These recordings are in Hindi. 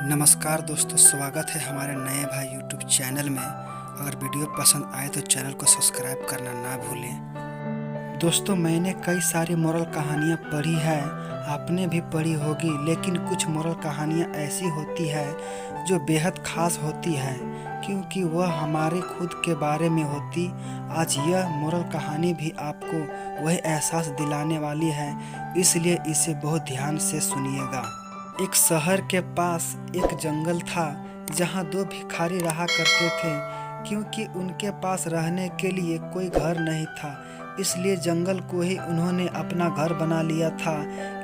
नमस्कार दोस्तों, स्वागत है हमारे नए भाई यूट्यूब चैनल में। अगर वीडियो पसंद आए तो चैनल को सब्सक्राइब करना ना भूलें। दोस्तों, मैंने कई सारी मोरल कहानियाँ पढ़ी है, आपने भी पढ़ी होगी, लेकिन कुछ मोरल कहानियाँ ऐसी होती है जो बेहद खास होती है क्योंकि वह हमारे खुद के बारे में होती। आज यह मोरल कहानी भी आपको वही एहसास दिलाने वाली है, इसलिए इसे बहुत ध्यान से सुनिएगा। एक शहर के पास एक जंगल था जहाँ दो भिखारी रहा करते थे। क्योंकि उनके पास रहने के लिए कोई घर नहीं था, इसलिए जंगल को ही उन्होंने अपना घर बना लिया था।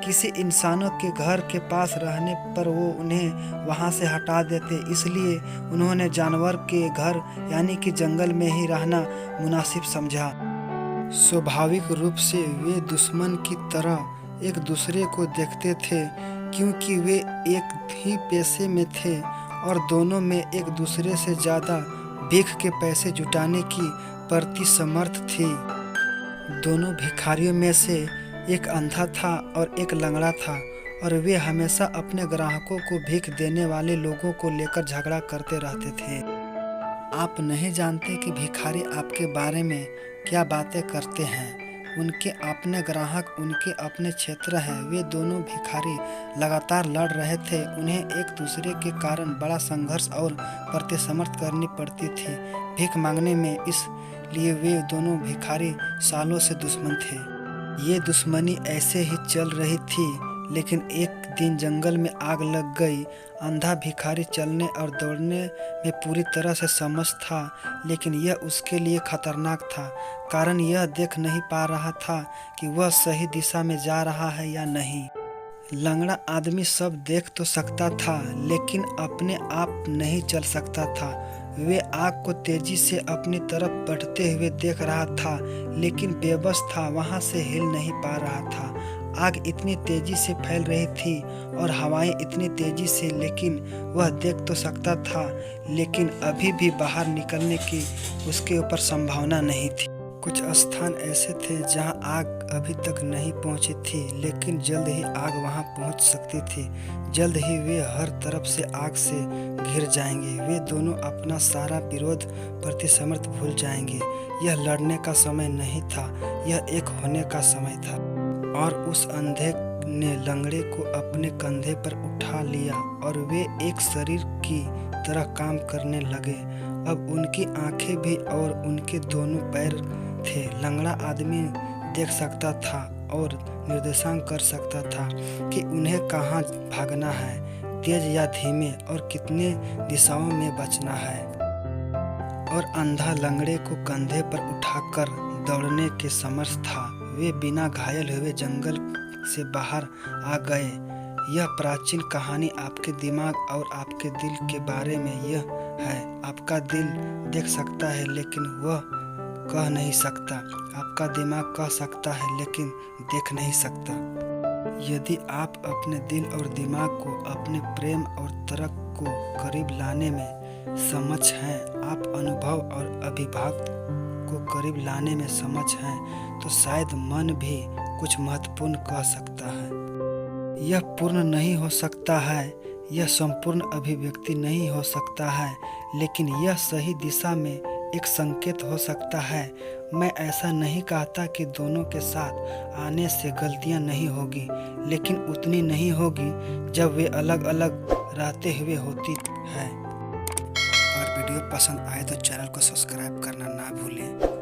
किसी इंसानों के घर के पास रहने पर वो उन्हें वहाँ से हटा देते, इसलिए उन्होंने जानवर के घर यानी कि जंगल में ही रहना मुनासिब समझा। स्वाभाविक रूप से वे दुश्मन की तरह एक दूसरे को देखते थे क्योंकि वे एक ही पेशे में थे और दोनों में एक दूसरे से ज़्यादा भीख के पैसे जुटाने की प्रति समर्थ थी। दोनों भिखारियों में से एक अंधा था और एक लंगड़ा था और वे हमेशा अपने ग्राहकों को भीख देने वाले लोगों को लेकर झगड़ा करते रहते थे। आप नहीं जानते कि भिखारी आपके बारे में क्या बातें करते हैं। उनके अपने ग्राहक उनके अपने क्षेत्र है। वे दोनों भिखारी लगातार लड़ रहे थे। उन्हें एक दूसरे के कारण बड़ा संघर्ष और प्रतिसमर्थ करनी पड़ती थी भीख मांगने में, इसलिए वे दोनों भिखारी सालों से दुश्मन थे। ये दुश्मनी ऐसे ही चल रही थी, लेकिन एक दिन जंगल में आग लग गई। अंधा भिखारी चलने और दौड़ने में पूरी तरह से समझ था, लेकिन यह उसके लिए खतरनाक था, कारण यह देख नहीं पा रहा था कि वह सही दिशा में जा रहा है या नहीं। लंगड़ा आदमी सब देख तो सकता था, लेकिन अपने आप नहीं चल सकता था। वे आग को तेजी से अपनी तरफ बढ़ते हुए देख रहा था, लेकिन बेबस था, वहां से हिल नहीं पा रहा था। आग इतनी तेजी से फैल रही थी और हवाएं इतनी तेजी से, लेकिन वह देख तो सकता था, लेकिन अभी भी बाहर निकलने की उसके ऊपर संभावना नहीं थी। कुछ स्थान ऐसे थे जहां आग अभी तक नहीं पहुंची थी, लेकिन जल्द ही आग वहां पहुंच सकती थी। जल्द ही वे हर तरफ से आग से घिर जाएंगे। वे दोनों अपना सारा विरोध प्रतिसमर्थ भूल जाएंगे। यह लड़ने का समय नहीं था, यह एक होने का समय था। और उस अंधे ने लंगड़े को अपने कंधे पर उठा लिया और वे एक शरीर की तरह काम करने लगे। अब उनकी आंखें भी और उनके दोनों पैर थे। लंगड़ा आदमी देख सकता था और निर्देशांक कर सकता था कि उन्हें कहाँ भागना है, तेज या धीमे, और कितने दिशाओं में बचना है। और अंधा लंगड़े को कंधे पर उठाकर दौड़ने के समर्थ था। वे बिना घायल हुए जंगल से बाहर आ गए। यह प्राचीन कहानी आपके दिमाग और आपके दिल के बारे में यह है। आपका दिल देख सकता है, लेकिन वह कह नहीं सकता। आपका दिमाग कह सकता है, लेकिन देख नहीं सकता। यदि आप अपने दिल और दिमाग को अपने प्रेम और तर्क को करीब लाने में समझ हैं, आप अनुभव और अभिव्यक्त को करीब लाने में समझ हैं, तो शायद मन भी कुछ महत्वपूर्ण कह सकता है। यह पूर्ण नहीं हो सकता है, यह संपूर्ण अभिव्यक्ति नहीं हो सकता है, लेकिन यह सही दिशा में एक संकेत हो सकता है। मैं ऐसा नहीं कहता कि दोनों के साथ आने से गलतियां नहीं होगी, लेकिन उतनी नहीं होगी जब वे अलग अलग रहते हुए होती है। अगर वीडियो पसंद आए तो चैनल को सब्सक्राइब करना ना भूलें।